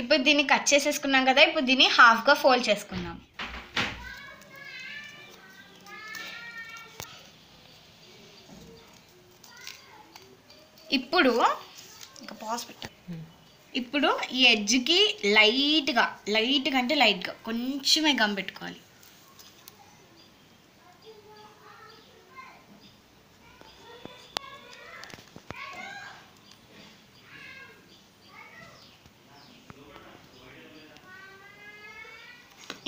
ఇప్పుడు దీన్ని కట్ చేసేసుకున్నాం కదా, ఇప్పుడు దీన్ని హాఫ్గా ఫోల్డ్ చేసుకుందాం. ఇప్పుడు ఇంకా పాజ్ పెట్ట. ఇప్పుడు ఈ ఎడ్జ్కి లైట్గా అంటే లైట్గా కొంచెమే గమ్ పెట్టుకోవాలి.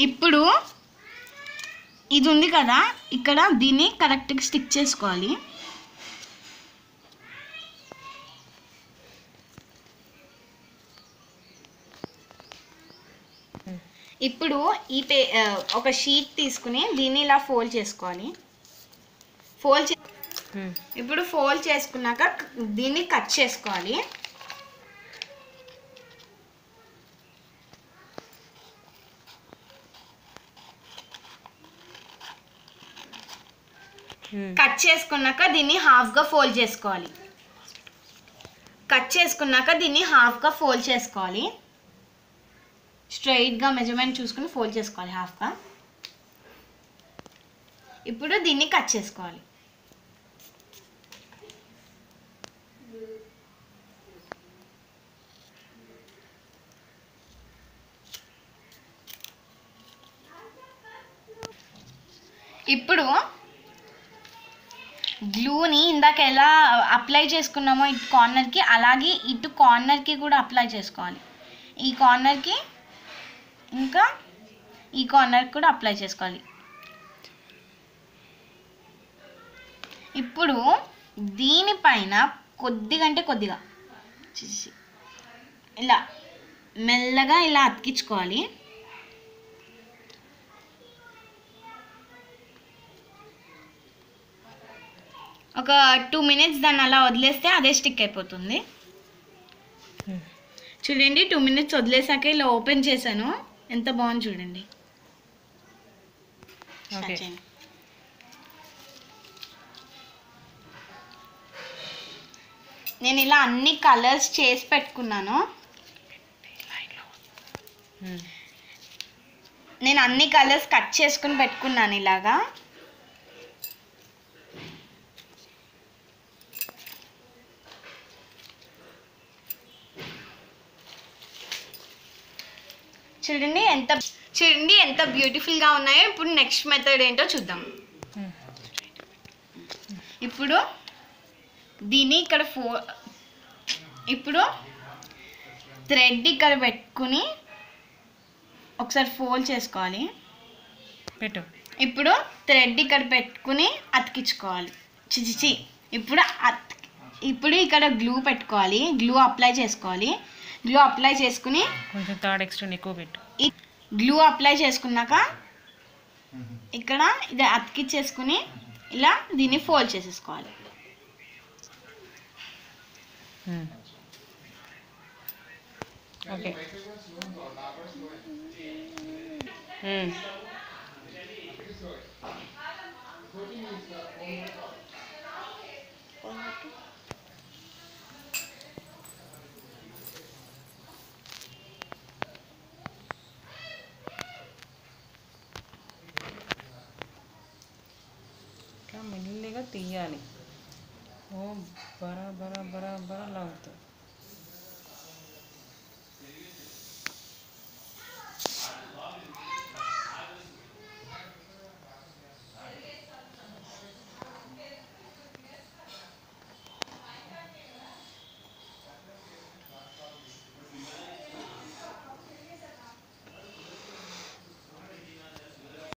ఇప్పుడు ఇది ఉంది కదా, ఇక్కడ దీన్ని కరెక్ట్గా స్టిక్ చేసుకోవాలి. ఇప్పుడు ఒక షీట్ తీసుకుని దీన్ని ఇలా ఫోల్డ్ చేసుకోవాలి. ఇప్పుడు ఫోల్డ్ చేసుకున్నాక దీన్ని కట్ చేసుకోవాలి. కట్ చేసుకున్నాక దీన్ని హాఫ్గా ఫోల్డ్ చేసుకోవాలి. స్ట్రైట్గా మెజర్మెంట్ చూసుకుని ఫోల్డ్ చేసుకోవాలి హాఫ్గా. ఇప్పుడు దీన్ని కట్ చేసుకోవాలి. ఇప్పుడు గ్లూని ఇందాక ఎలా అప్లై చేసుకున్నామో ఇటు కార్నర్కి, అలాగే ఇటు కార్నర్కి కూడా అప్లై చేసుకోవాలి. ఈ కార్నర్కి ఇంకా ఈ కార్నర్కి కూడా అప్లై చేసుకోవాలి. ఇప్పుడు దీనిపైన కొద్దిగా ఇలా మెల్లగా ఇలా అతికించుకోవాలి. ఒక 2 minutes దాన్ని అలా వదిలేస్తే అదే స్టిక్ అయిపోతుంది. చూడండి, 2 minutes వదిలేసాక ఇలా ఓపెన్ చేశాను, ఎంత బాగుంది చూడండి. నేను ఇలా అన్ని కలర్స్ చేసి పెట్టుకున్నాను. నేను అన్ని కలర్స్ కట్ చేసుకుని పెట్టుకున్నాను ఇలాగా. చూడండి ఎంత బ్యూటిఫుల్గా ఉన్నాయో. ఇప్పుడు నెక్స్ట్ మెథడ్ ఏంటో చూద్దాం. ఇప్పుడు దీన్ని ఇక్కడ ఇప్పుడు థ్రెడ్ ఇక్కడ పెట్టుకుని ఒకసారి ఫోల్డ్ చేసుకోవాలి. ఇప్పుడు థ్రెడ్ ఇక్కడ పెట్టుకుని అతికించుకోవాలి. ఇప్పుడు ఇక్కడ గ్లూ పెట్టుకోవాలి. గ్లూ అప్లై చేసుకుని కొంచెం థర్డ్ ఎక్స్టెండ్ ఎక్కువ పెట్టు. గ్లూ అప్లై చేసుకున్నాక ఇక్కడ ఇది అతికించేసుకుని ఇలా దీన్ని ఫోల్డ్ చేసేసుకోవాలి. ఓకే. మెల్లిగా తీయాలి. ఓ బరా బరా బరా బరా లాగుతుంది.